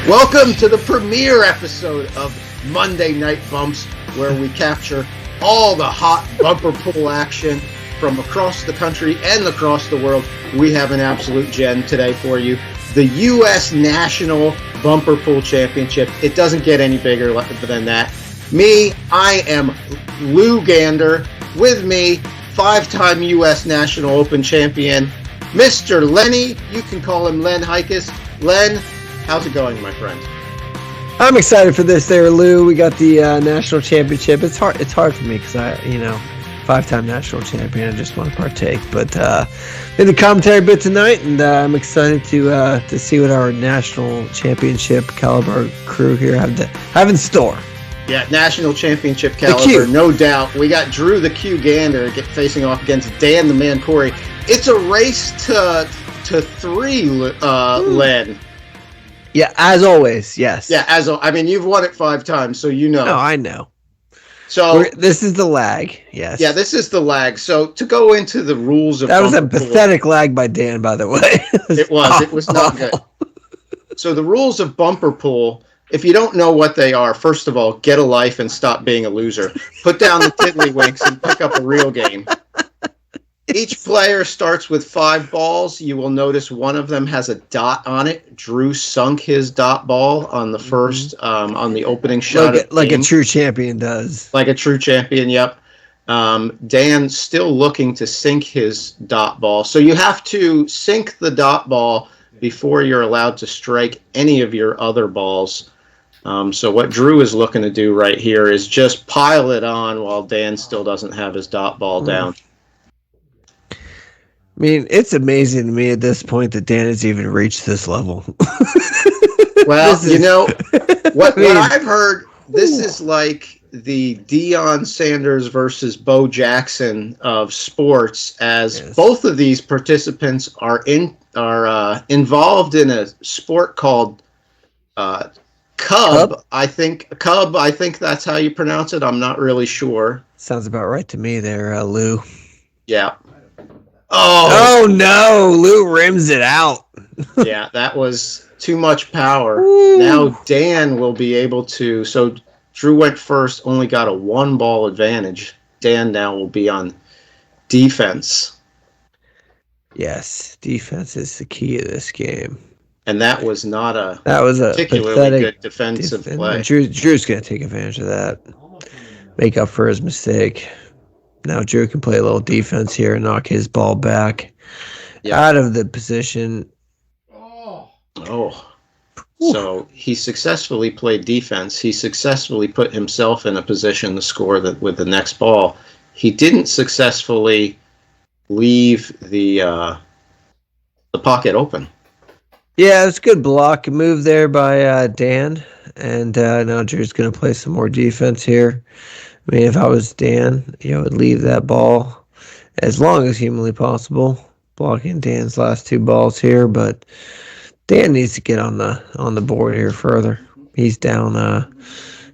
Welcome to the premiere episode of Monday Night Bumps, where we capture all the hot bumper pool action from across the country and across the world. We have an absolute gem today for you. The U.S. National Bumper Pool Championship. It doesn't get any bigger than that. I am Lou Gander. With me, five-time U.S. National Open champion, Mr. Lenny. You can call him Len Hikus. Len, how's it going, my friend? I'm excited for this there, Lou. We got the national championship. It's hard for me because five-time national champion. I just want to partake. But in the commentary bit tonight, and I'm excited to see what our national championship caliber crew here have in store. Yeah, national championship caliber, no doubt. We got Drew the Q Gander facing off against Dan the Man Corey. It's a race to three, Len. Yeah, as always, yes. Yeah, you've won it 5 times, so you know. No, I know. So this is the lag, yes. Yeah, this is the lag. So to go into the rules of that was a pathetic lag by Dan, by the way. It was not good. So the rules of bumper pool, if you don't know what they are, first of all, get a life and stop being a loser. Put down the tiddlywinks and pick up a real game. Each player starts with 5 balls. You will notice one of them has a dot on it. Drew sunk his dot ball on the first, on the opening shot. Like a true champion does. Like a true champion, yep. Dan still looking to sink his dot ball. So you have to sink the dot ball before you're allowed to strike any of your other balls. So what Drew is looking to do right here is just pile it on while Dan still doesn't have his dot ball down. I mean, it's amazing to me at this point that Dan has even reached this level. Well, what I've heard, this is like the Deion Sanders versus Bo Jackson of sports, as both of these participants are involved in a sport called Kubb. I think that's how you pronounce it. I'm not really sure. Sounds about right to me there, Lou. Yeah. Oh no, Lou rims it out. Yeah, that was too much power. Ooh. Now Dan will be able to. So Drew went first, only got a 1-ball advantage. Dan now will be on defense. Yes, defense is the key of this game. And that was not a particularly good defensive play. Drew's going to take advantage of that, make up for his mistake. Now Drew can play a little defense here and knock his ball back out of the position. So he successfully played defense. He successfully put himself in a position to score with the next ball. He didn't successfully leave the pocket open. Yeah, it's a good block move there by Dan. And now Drew's going to play some more defense here. I mean, if I was Dan, I would leave that ball as long as humanly possible, blocking Dan's last 2 balls here. But Dan needs to get on the board here further. He's down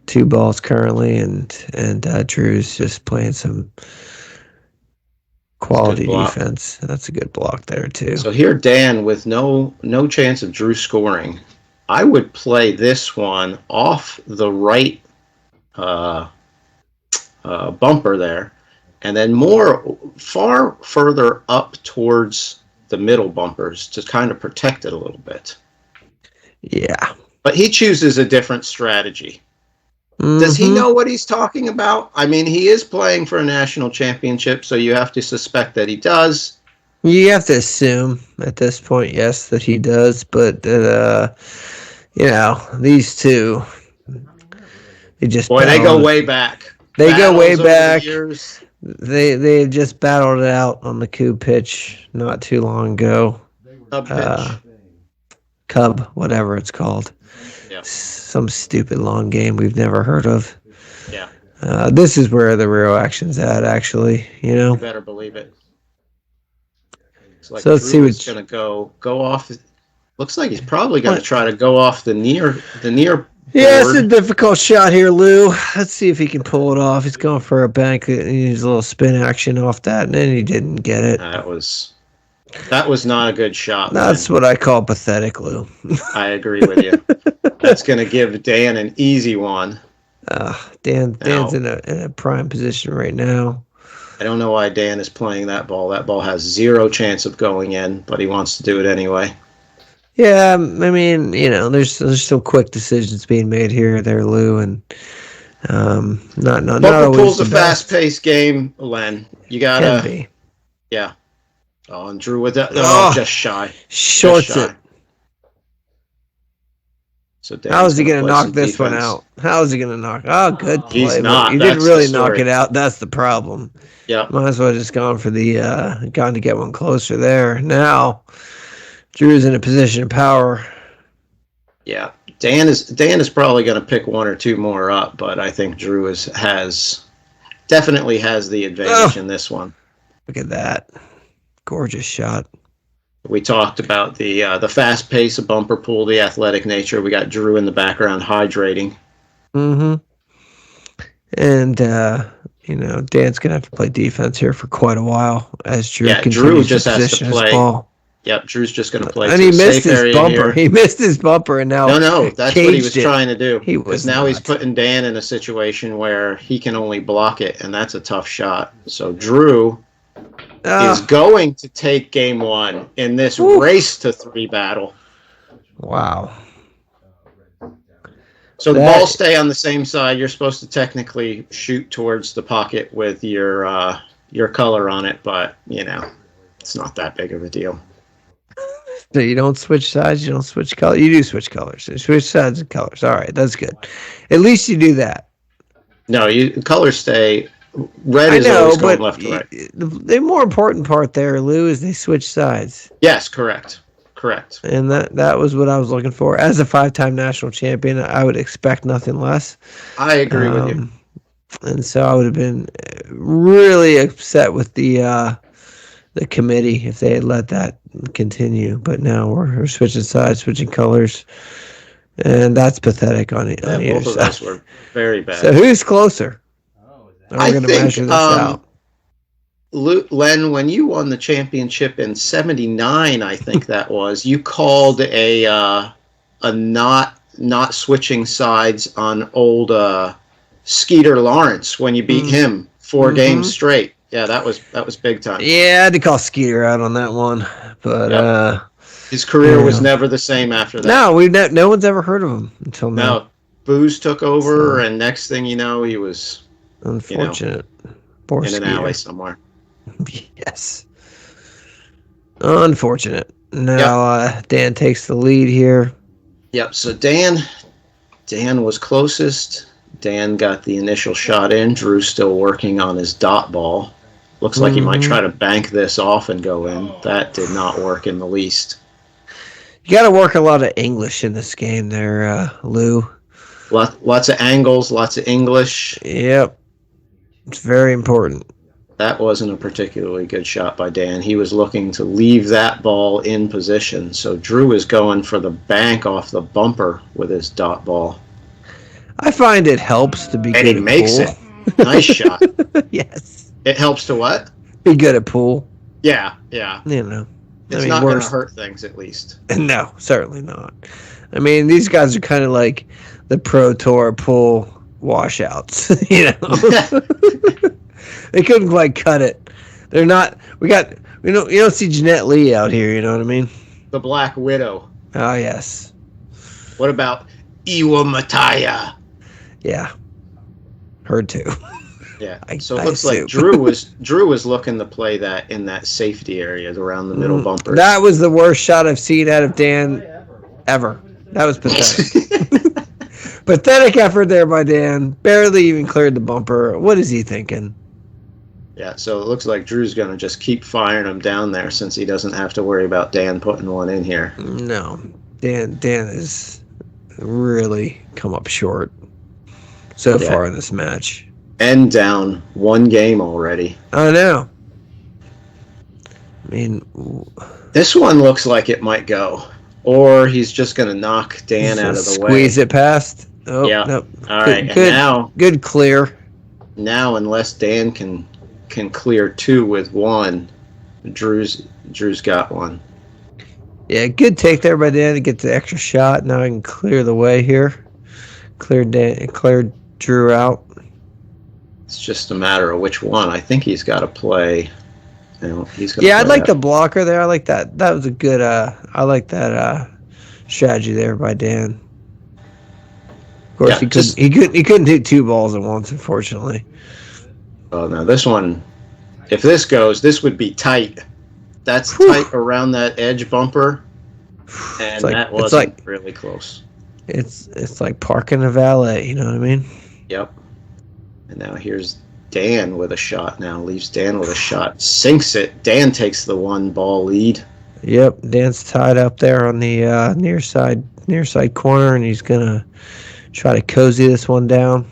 2 balls currently, and Drew's just playing some quality defense. That's a good block there too. So here, Dan, with no chance of Drew scoring, I would play this one off the right bumper there, and then far further up towards the middle bumpers to kind of protect it a little bit. Yeah. But he chooses a different strategy. Mm-hmm. Does he know what he's talking about? I mean, he is playing for a national championship, so you have to suspect that he does. You have to assume at this point, yes, that he does, but these two, they go way back. They go way back. They just battled it out on the Kubb pitch not too long ago. Kubb, whatever it's called. Yeah. Some stupid long game we've never heard of. Yeah. This is where the real action's at, actually. You better believe it. So let's see what's going to go off. Looks like he's probably going to try to go off the near. Yeah, it's a difficult shot here, Lou. Let's see if he can pull it off. He's going for a bank. He needs a little spin action off that, and then he didn't get it. That was That was not a good shot. That's what I call pathetic, Lou. I agree with you. That's going to give Dan an easy one. Dan's in a prime position right now. I don't know why Dan is playing that ball. That ball has zero chance of going in, but he wants to do it anyway. Yeah, I mean, there's still quick decisions being made here or there, Lou, and not always Pool's the a best. fast-paced game, Len. You gotta, Can be. Yeah. Oh, and Drew with that. Just shy. Shorts just shy. it. So how is he going to knock this one out? How is he going to knock? Oh, good play. He's not. You didn't really knock it out. That's the problem. Yeah. Might as well have just gone for gone to get one closer there. Now, Drew's in a position of power. Yeah. Dan is probably going to pick one or two more up, but I think Drew definitely has the advantage in this one. Look at that. Gorgeous shot. We talked about the fast pace of bumper pool, the athletic nature. We got Drew in the background hydrating. Mm-hmm. And Dan's gonna have to play defense here for quite a while as Drew continues Drew just to has position to play. his ball. Yep, Drew's just going to play. And he missed his bumper. Here. He missed his bumper, and now no, that's what he was trying to do. Because now he's putting Dan in a situation where he can only block it, and that's a tough shot. So Drew is going to take game one in this race to 3 battle. Wow. So the ball stay on the same side. You're supposed to technically shoot towards the pocket with your color on it, but it's not that big of a deal. So you don't switch sides, you don't switch colors. You do switch colors. You switch sides and colors. All right, that's good. At least you do that. No, colors stay. Red is always going left to right. The more important part there, Lou, is they switch sides. Yes, correct. And that was what I was looking for. As a 5-time national champion, I would expect nothing less. I agree with you. And so I would have been really upset with the committee if they had let that continue. But now we're switching sides, switching colors, and that's pathetic on either side. Both of us were very bad. So who's closer? We're going to measure this out. Len, when you won the championship in '79, I think that was, you called a not switching sides on old Skeeter Lawrence when you beat him 4 games straight. Yeah, that was big time. Yeah, I had to call Skeeter out on that one, but his career was never the same after that. No, no one's ever heard of him until now. No, booze took over, and next thing you know, he was unfortunate. In an alley somewhere. Yes, unfortunate. Now Dan takes the lead here. Yep. So Dan was closest. Dan got the initial shot in. Drew's still working on his dot ball. Looks like he might try to bank this off and go in. That did not work in the least. You got to work a lot of English in this game there, Lou. Lots of angles, lots of English. Yep. It's very important. That wasn't a particularly good shot by Dan. He was looking to leave that ball in position. So Drew is going for the bank off the bumper with his dot ball. I find it helps to be good at pool. And he makes it. Nice shot. Yes. It helps to what? Be good at pool. Yeah. It's not going to hurt things, at least. No, certainly not. I mean, these guys are kind of like the Pro Tour pool washouts, They couldn't quite cut it. They're not. You don't see Jeanette Lee out here. You know what I mean? The Black Widow. Oh yes. What about Iwa Mataya? Yeah, her too. Yeah. So it looks like Drew was looking to play that in that safety area around the middle bumper. That was the worst shot I've seen out of Dan ever. That was pathetic. Pathetic effort there by Dan. Barely even cleared the bumper. What is he thinking? Yeah, so it looks like Drew's going to just keep firing them down there since he doesn't have to worry about Dan putting one in here. No. Dan has really come up short so far in this match. And down 1 game already. I know. I mean, this one looks like it might go. Or he's just going to knock Dan out of the way. Squeeze it past. Oh, yeah. Nope. All right. Good, and now, good clear. Now, unless Dan can clear 2 with 1, Drew's got one. Yeah, good take there by Dan to get the extra shot. Now I can clear the way here. Clear Drew out. It's just a matter of which one. I think he's got to play. I'd like the blocker there. I like that. That was a good. I like that strategy there by Dan. Of course, he couldn't hit 2 balls at once, unfortunately. Oh no, this one. If this goes, this would be tight. That's tight around that edge bumper, and that wasn't really close. It's like parking a valet. You know what I mean? Yep. And now here's Dan with a shot. Now leaves Dan with a shot, sinks it. Dan takes the 1-ball lead. Yep, Dan's tied up there on the near side corner, and he's gonna try to cozy this one down.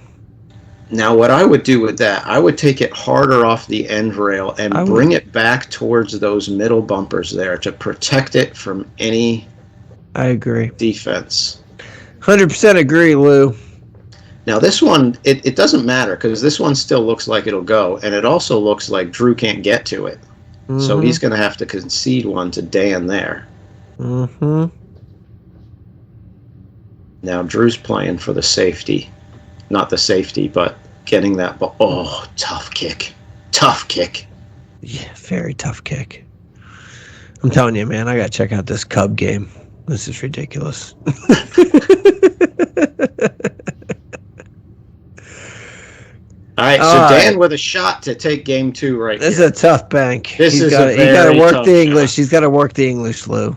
Now, what I would do with that, I would take it harder off the end rail and bring it back towards those middle bumpers there to protect it from any. I agree. Defense. 100% agree, Lou. Now, this one, it doesn't matter because this one still looks like it'll go, and it also looks like Drew can't get to it. Mm-hmm. So he's going to have to concede one to Dan there. Mm-hmm. Now, Drew's playing for the safety. Not the safety, but getting that ball. Oh, tough kick. Tough kick. Yeah, very tough kick. I'm telling you, man, I got to check out this Kubb game. This is ridiculous. All right, so Dan with a shot to take game 2 right This here. is a tough bank. He's got to work the English. Shot. He's got to work the English, Lou.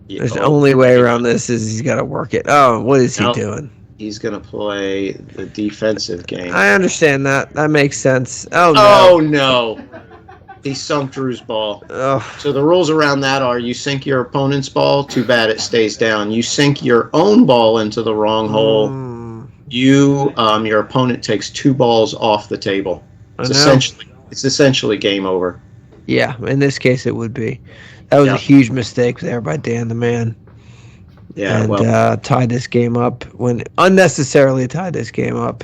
The only way around this is he's got to work it. Oh, what is he doing? He's going to play the defensive game. I understand that. That makes sense. Oh, no. Oh, no. He sunk Drew's ball. Oh. So the rules around that are you sink your opponent's ball, too bad it stays down. You sink your own ball into the wrong hole. Your opponent takes 2 balls off the table. It's essentially game over. Yeah, in this case it would be. That was a huge mistake there by Dan the man. Yeah, and tied this game up unnecessarily tied this game up.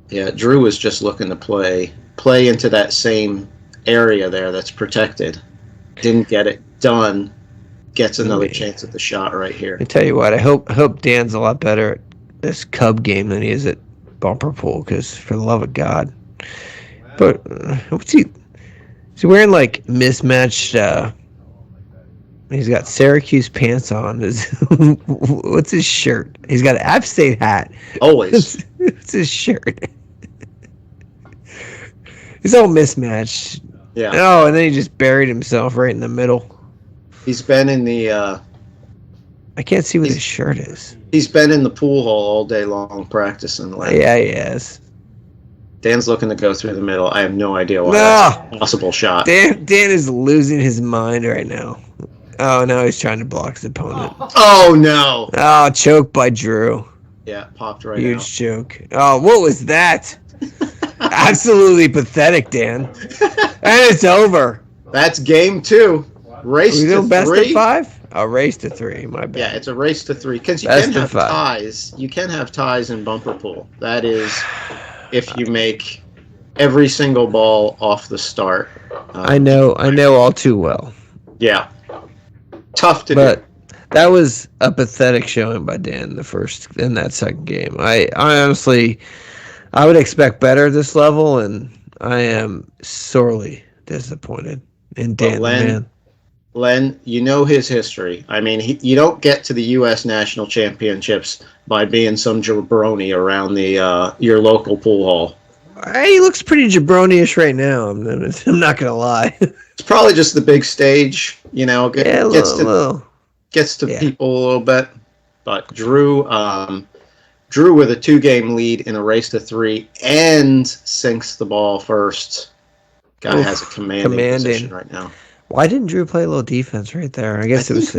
Yeah, Drew was just looking to play into that same area there that's protected. Didn't get it done. Gets another chance at the shot right here. I tell you what, I hope Dan's a lot better at this Kubb game than he is at Bumper Pool, because for the love of God. But what's he? Is he wearing like mismatched? He's got Syracuse pants on. What's his shirt? He's got an App State hat. Always. What's his shirt? He's all mismatched. Yeah. Oh, and then he just buried himself right in the middle. He's been in the. I can't see what his shirt is. He's been in the pool hall all day long practicing. Yeah, he has. Dan's looking to go through the middle. I have no idea why that's a possible shot. Dan is losing his mind right now. Oh, now he's trying to block his opponent. Oh, no. Oh, choked by Drew. Yeah, popped right out. Huge choke. Oh, what was that? Absolutely pathetic, Dan. And it's over. That's game 2. Race to 3. Best of 5? A race to 3, my bad. Yeah, it's a race to 3. Because you can have ties. You can have ties in Bumper Pool. That is if you make every single ball off the start. I know all too well. Yeah. Tough to do. But that was a pathetic showing by Dan in that second game. I honestly, I would expect better at this level, and I am sorely disappointed in Dan. Man. Len, you know his history. I mean, you don't get to the U.S. National Championships by being some jabroni around your local pool hall. He looks pretty jabroni-ish right now. I'm not going to lie. It's probably just the big stage, you know. Gets to people a little bit. But Drew with a 2-game lead in a race to 3 and sinks the ball first. Guy has a commanding position right now. Why didn't Drew play a little defense right there? I guess it was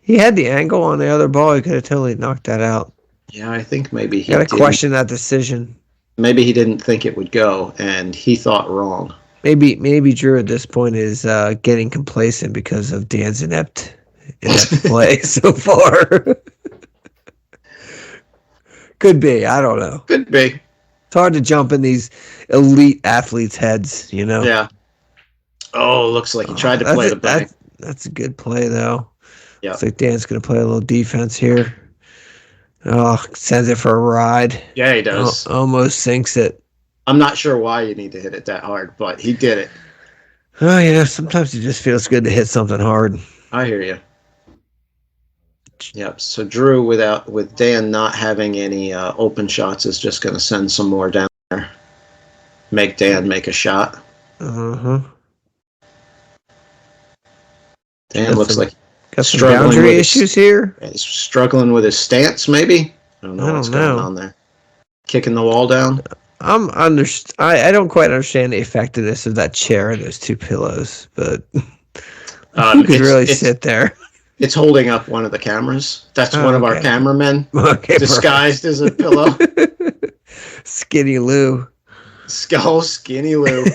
he had the angle on the other ball. He could have totally knocked that out. Yeah, I think maybe he got to question that decision. Maybe he didn't think it would go, and he thought wrong. Maybe Drew at this point is getting complacent because of Dan's inept play so far. Could be. I don't know. Could be. It's hard to jump in these elite athletes' heads, you know? Yeah. Oh, looks like he tried to play the bank. That's a good play, though. Yeah. Looks like Dan's going to play a little defense here. Oh, sends it for a ride. Yeah, he does. Almost sinks it. I'm not sure why you need to hit it that hard, but he did it. Oh, yeah. Sometimes it just feels good to hit something hard. I hear you. Yep. So Drew, with Dan not having any open shots, is just going to send some more down there. Make Dan make a shot. Uh-huh. Dan looks like got some boundary issues here. He's struggling with his stance, maybe. I don't know what's going on there. Kicking the wall down. I don't quite understand the effectiveness of that chair and those two pillows, but you could really sit there. It's holding up one of the cameras. That's one of our cameramen disguised as a pillow. Skinny Lou. Skinny Lou.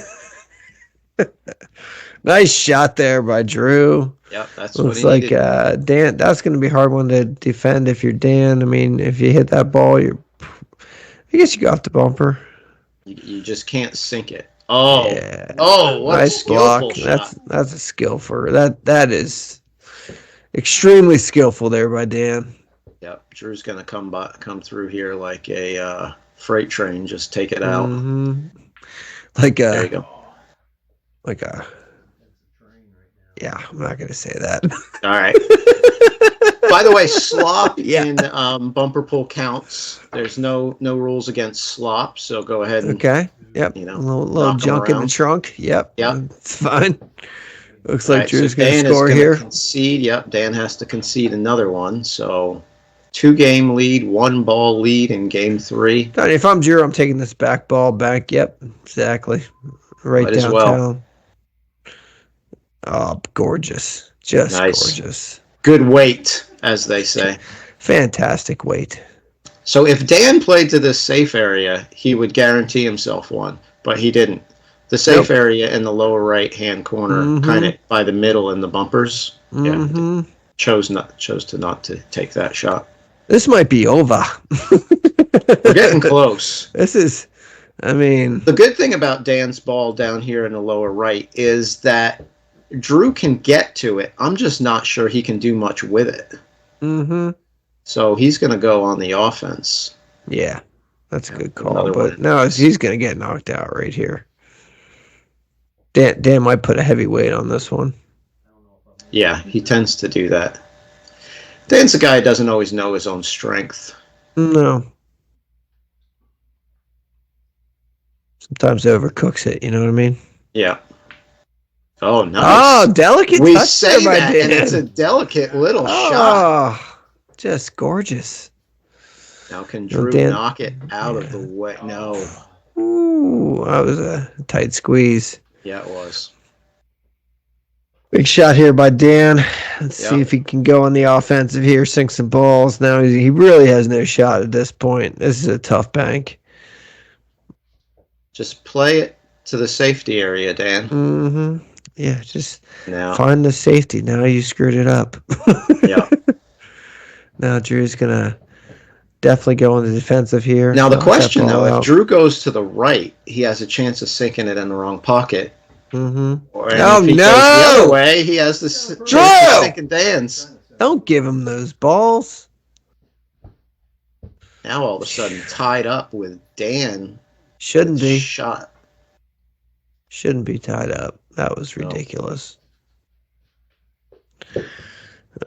Nice shot there by Drew. Yep, that's looks what he like Dan. That's going to be a hard one to defend if you're Dan. I mean, if you hit that ball, I guess you got the bumper. You just can't sink it. Oh, yeah. Oh, what nice a skillful block. Shot. That's a skill for that is extremely skillful there by Dan. Yep, Drew's going to come through here like a freight train. Just take it out. Mm-hmm. There you go. Yeah, I'm not going to say that. All right. By the way, slop in bumper pull counts. There's no rules against slop, so go ahead and Yep. A little junk in the trunk. Yep. It's fine. Looks like Drew's going to score here. Concede. Yep. Dan has to concede another one. So 2-game lead, 1-ball lead in game 3. If I'm Drew, I'm taking this back ball back. Yep. Exactly. Right downtown. As well. Oh, gorgeous. Just nice. Gorgeous. Good weight, as they say. Fantastic weight. So if Dan played to this safe area, he would guarantee himself one, but he didn't. The safe area in the lower right-hand corner, kind of by the middle in the bumpers, chose to not to take that shot. This might be over. We're getting close. The good thing about Dan's ball down here in the lower right is that Drew can get to it. I'm just not sure he can do much with it. Mm-hmm. So he's going to go on the offense. Yeah, that's a good call. But no, he's going to get knocked out right here. Dan might put a heavy weight on this one. Yeah, he tends to do that. Dan's a guy who doesn't always know his own strength. No. Sometimes overcooks it, you know what I mean? Yeah. Oh, nice. Oh, delicate we touch say that, and it's a delicate little shot. Just gorgeous. Now can Drew knock it out of the way? No. Ooh, that was a tight squeeze. Yeah, it was. Big shot here by Dan. Let's see if he can go on the offensive here, sink some balls. Now he really has no shot at this point. This is a tough bank. Just play it to the safety area, Dan. Mm-hmm. Yeah, just find the safety. Now you screwed it up. Yeah. Now Drew's going to definitely go on the defensive here. Now the question, though, if Drew goes to the right, he has a chance of sinking it in the wrong pocket. Mm-hmm. Or if he goes the other way, he has the chance of sinking Dan's. Don't give him those balls. Now all of a sudden tied up with Dan. Shouldn't be. Shot. Shouldn't be tied up. That was ridiculous. All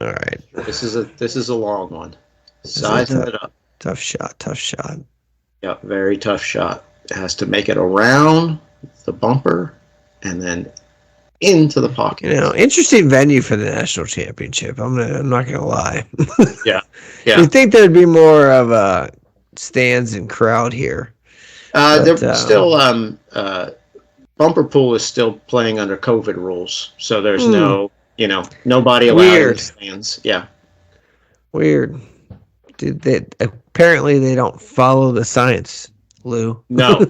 right. This is a long one. Sizing it up. Tough shot. Yep, very tough shot. It has to make it around the bumper and then into the pocket. Interesting venue for the national championship. I'm not gonna lie. Yeah. You'd think there'd be more of a stands and crowd here. They're still bumper pool is still playing under COVID rules, so there's nobody allowed in the stands. Yeah. Weird. Apparently they don't follow the science, Lou. No.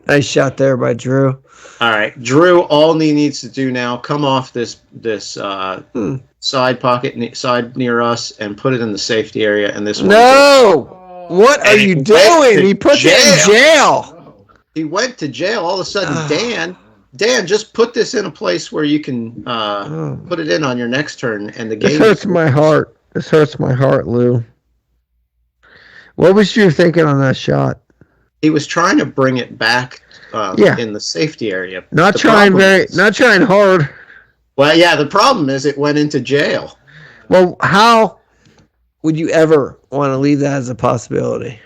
Nice shot there by Drew. All right, Drew. All he needs to do now, come off this side pocket, side near us, and put it in the safety area. And this one. No. What are you doing? He put you in jail. He went to jail. All of a sudden, Dan Dan, just put this in a place where you can put it in on your next turn, and the game. This hurts my heart. This hurts my heart, Lou. What was you thinking on that shot? He was trying to bring it back in the safety area. Not trying hard. Well, yeah, the problem is it went into jail. Well, how would you ever want to leave that as a possibility?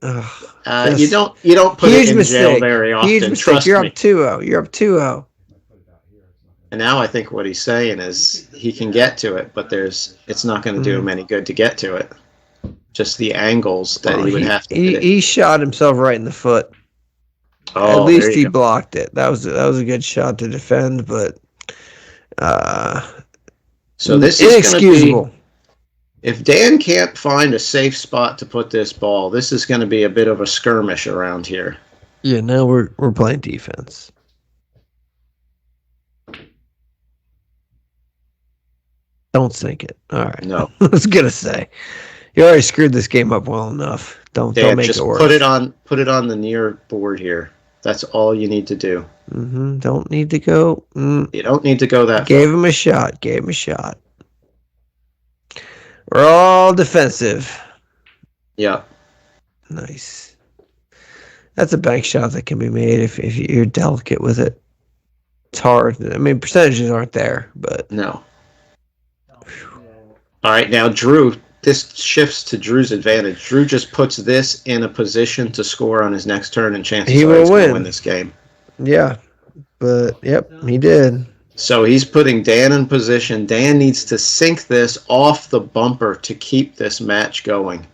You don't put it in jail very often. Huge mistake. Trust You're up me. 2-0. You're up 2-0. And now I think what he's saying is he can get to it, but it's not going to do him any good to get to it. Just the angles that he would have to hit it. He shot himself right in the foot. Oh, at least he blocked it. That was a good shot to defend, but so this is inexcusable. If Dan can't find a safe spot to put this ball, this is going to be a bit of a skirmish around here. Yeah, now we're playing defense. Don't sink it. All right. No. I was gonna say, you already screwed this game up well enough. Don't make just it worse. Put it on the near board here. That's all you need to do. Don't need to go. You don't need to go that Gave far. him a shot. Gave him a shot. We're all defensive. Yeah. Nice. That's a bank shot that can be made if you're delicate with it. It's hard. I mean, percentages aren't there, but no. All right, now Drew. This shifts to Drew's advantage. Drew just puts this in a position to score on his next turn, and chances are he's going to win this game. Yeah, but yep, he did. So he's putting Dan in position. Dan needs to sink this off the bumper to keep this match going.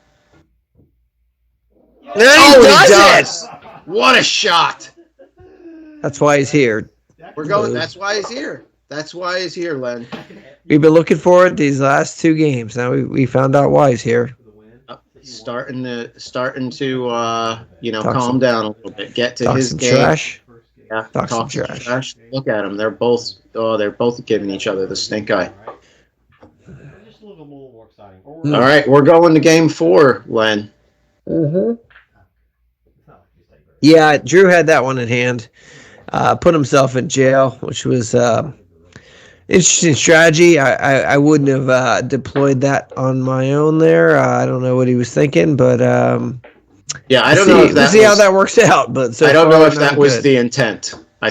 He does! What a shot! That's why he's here. We're going. That's why he's here. That's why he's here, Len. We've been looking for it these last 2 games. Now we found out why he's here. Starting to calm down a little bit. Get to his game. Trash. Yeah, talk some trash. Look at them. They're both giving each other the stink eye. All right, we're going to game 4, Len. Yeah, Drew had that one in hand. Put himself in jail, which was interesting strategy. I wouldn't have deployed that on my own there. I don't know what he was thinking, but yeah, I don't know if that. We'll see how that works out. But I don't know if that was the intent. I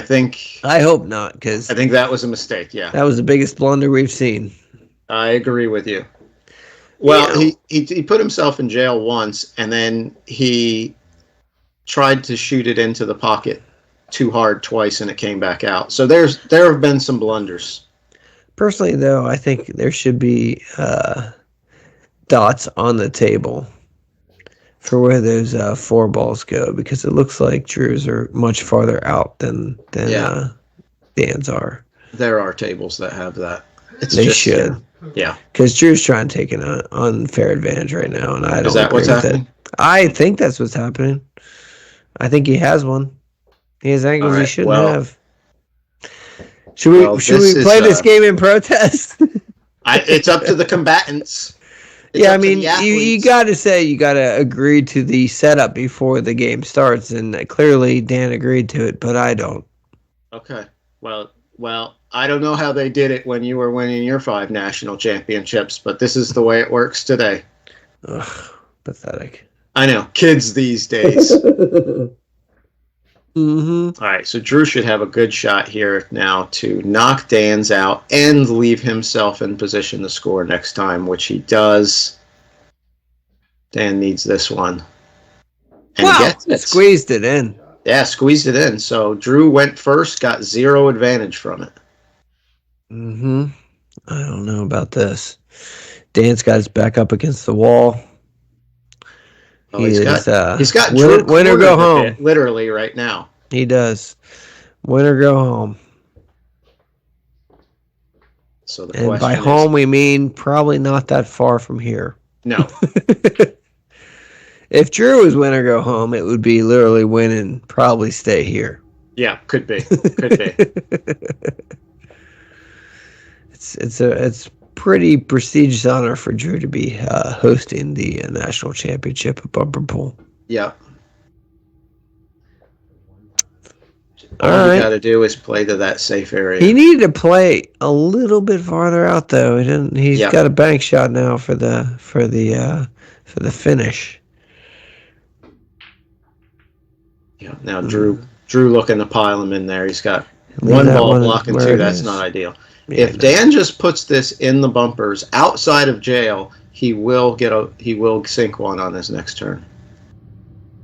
hope not, because I think that was a mistake. Yeah, that was the biggest blunder we've seen. I agree with you. Well, he put himself in jail once, and then he tried to shoot it into the pocket too hard twice, and it came back out. So there have been some blunders. Personally, though, I think there should be dots on the table for where those 4 balls go, because it looks like Drew's are much farther out than Dan's are. There are tables that have that. They should. Yeah. Because Drew's trying to take an unfair advantage right now, and I don't Is that what's happening? I think that's what's happening. I think he has one. He has angles he shouldn't have. Should we play this game in protest? It's up to the combatants. I mean, you got to agree to the setup before the game starts, and clearly Dan agreed to it, but I don't. Okay. Well, I don't know how they did it when you were winning your 5 national championships, but this is the way it works today. Ugh, pathetic. I know. Kids these days. All right, so Drew should have a good shot here now to knock Dan's out and leave himself in position to score next time, which he does. Dan needs this one. And gets it. Squeezed it in. Yeah, squeezed it in. So Drew went first, got 0 advantage from it. I don't know about this. Dan's got his back up against the wall. Oh, he's got win or go home. Literally right now. He does. Win or go home. So the and by home we mean probably not that far from here. No. If Drew was win or go home, it would be literally win and probably stay here. Yeah, could be. Could be. It's pretty prestigious honor for Drew to be hosting the national championship of bumper pool. Yeah. All All you right. got to do is play to that safe area. He needed to play a little bit farther out, though. He didn't. He's Yep. got a bank shot now for the finish. Yeah. Now Drew looking to pile him in there. He's got Leave one that ball one blocking where two. it That's is. not ideal. Yeah, If no. Dan just puts this in the bumpers outside of jail, he will sink one on his next turn.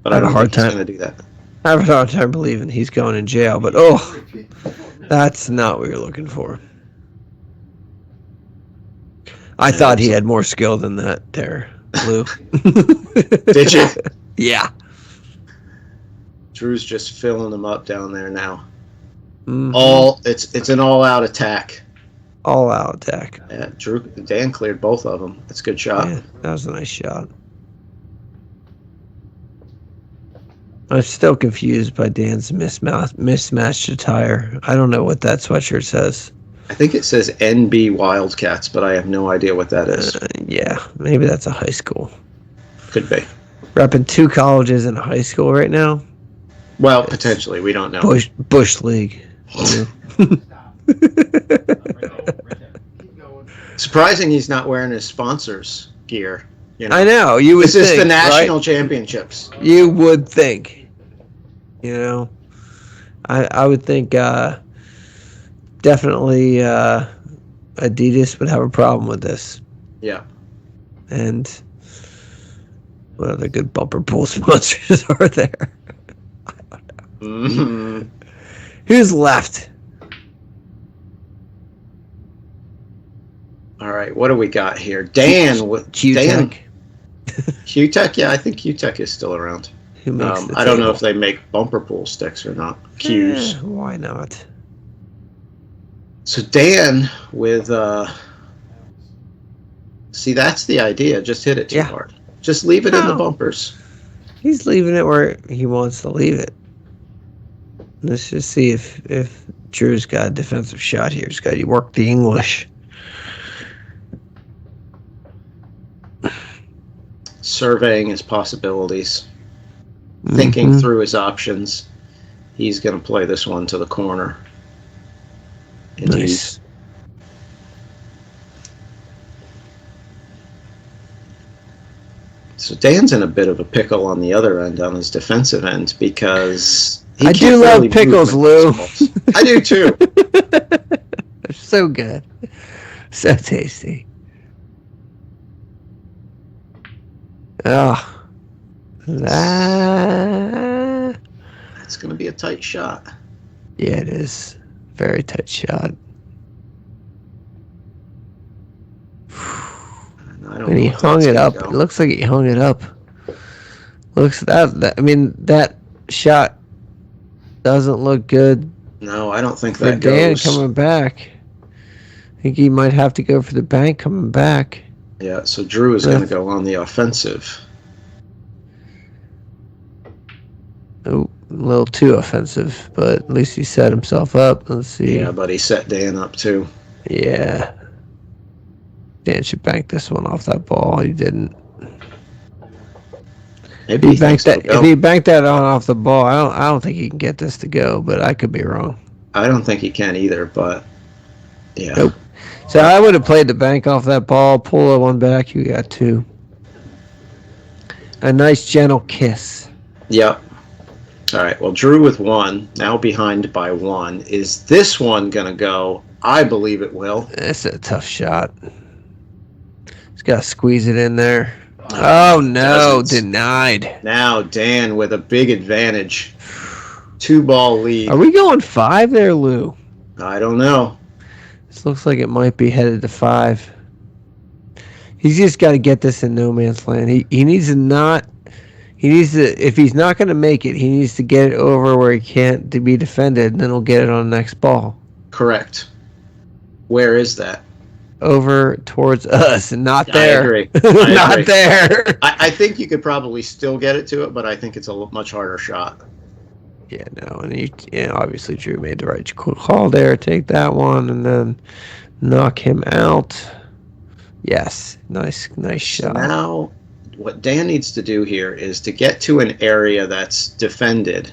But I don't think he's going to do that. I have a hard time believing he's going in jail, but that's not what you're looking for. I thought he had more skill than that there, Lou. Did you? Yeah. Drew's just filling them up down there now. Mm-hmm. It's an all-out attack. All-out attack. Yeah, Dan cleared both of them. That's a good shot. Yeah, that was a nice shot. I'm still confused by Dan's mismatched attire. I don't know what that sweatshirt says. I think it says NB Wildcats, but I have no idea what that is. Yeah, maybe that's a high school. Could be. Repping 2 colleges in high school right now. Well, potentially. We don't know. Bush League. Surprising he's not wearing his sponsors' gear. You know? I know. You would this think, is the national right? championships. You would think. You know, I would think definitely Adidas would have a problem with this. Yeah. And what other good bumper pool sponsors are there? I don't know. Mm-hmm. Who's left? All right, what do we got here? Dan with Q-Tech. Q-Tech, yeah, I think Q-Tech is still around. Who makes the I don't know table? if they make bumper pool sticks or not. Qs. Why not? So Dan with see, that's the idea. Just hit it too hard. Just leave it in the bumpers. He's leaving it where he wants to leave it. Let's just see if Drew's got a defensive shot here. He's got to work the English. Surveying his possibilities. Thinking through his options. He's going to play this one to the corner. Nice. So Dan's in a bit of a pickle on the other end, on his defensive end, because I do love pickles, Lou. I do too. They're so good. So tasty. Oh. It's going to be a tight shot. Yeah, it is. Very tight shot. And he hung it up. It looks like he hung it up. I mean, that shot doesn't look good. No, I don't think for that Dan goes. coming back. I think he might have to go for the bank coming back. Yeah, so Drew is going to go on the offensive. Oh, a little too offensive, but at least he set himself up. Let's see. Yeah, but he set Dan up too. Yeah. Dan should bank this one off that ball. He didn't. Maybe he banked that. If he banked that on off the ball, I don't think he can get this to go. But I could be wrong. I don't think he can either. But yeah. Nope. So I would have played the bank off that ball. Pull that one back. You got 2. A nice gentle kiss. Yep. All right. Well, Drew with 1, now behind by 1. Is this one going to go? I believe it will. It's a tough shot. He's got to squeeze it in there. Oh, no. Denied. Now Dan with a big advantage. 2-ball lead. Are we going 5 there, Lou? I don't know. This looks like it might be headed to 5. He's just got to get this in no man's land. He needs to not... He needs to... If he's not going to make it, he needs to get it over where he can't be defended, and then he'll get it on the next ball. Correct. Where is that? Over towards us, and not there. I agree. Not there. I think you could probably still get it to it, but I think it's a much harder shot. Yeah, no, and obviously Drew made the right call there. Take that one, and then knock him out. Yes, nice shot. Now, what Dan needs to do here is to get to an area that's defended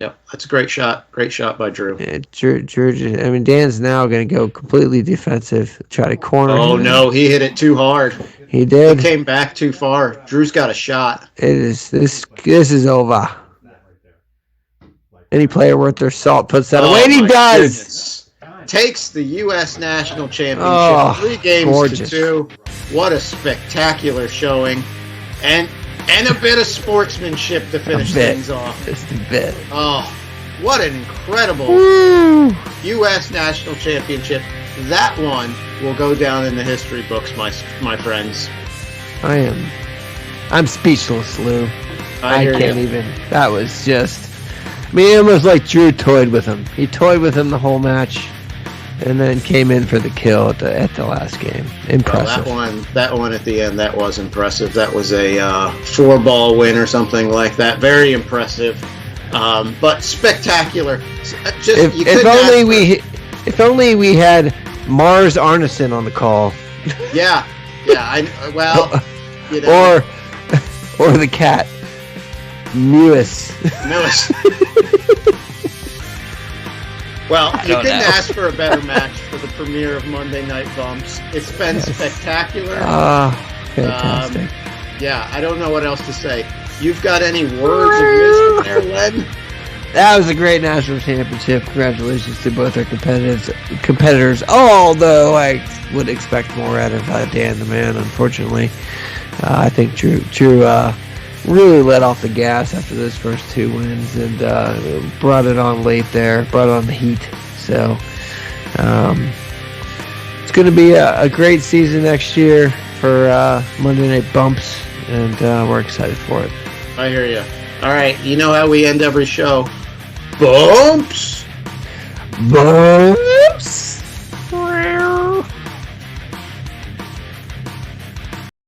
Yep, that's a great shot. Great shot by Drew. Yeah, Drew, I mean, Dan's now going to go completely defensive, try to corner him. Oh, no, he hit it too hard. He did. He came back too far. Drew's got a shot. It is. This is over. Any player worth their salt puts that away, and he does. Goodness. Takes the U.S. National Championship 3 games to 2. What a spectacular showing. And a bit of sportsmanship to finish things off. Just a bit. Oh, what an incredible U.S. National Championship. That one will go down in the history books, my friends. I'm speechless, Lou. I can't even. That was just... I mean, it was like Drew toyed with him. He toyed with him the whole match, and then came in for the kill at the last game. Impressive. Well, that one at the end, that was impressive. That was a 4-ball win or something like that. Very impressive, but spectacular. If only we had Mars Arneson on the call. Yeah. Or the cat. Mewis. Well, you couldn't ask for a better match for the premiere of Monday Night Bumps. It's been spectacular. Fantastic. I don't know what else to say. You've got any words of wisdom there, Len? That was a great national championship. Congratulations to both our competitors. Although I would expect more out of Dan the Man, unfortunately. I think Drew really let off the gas after those first 2 wins and brought it on late there, brought on the heat. So it's going to be a great season next year for Monday Night Bumps, and we're excited for it. I hear you. All right, you know how we end every show. Bumps! Bumps!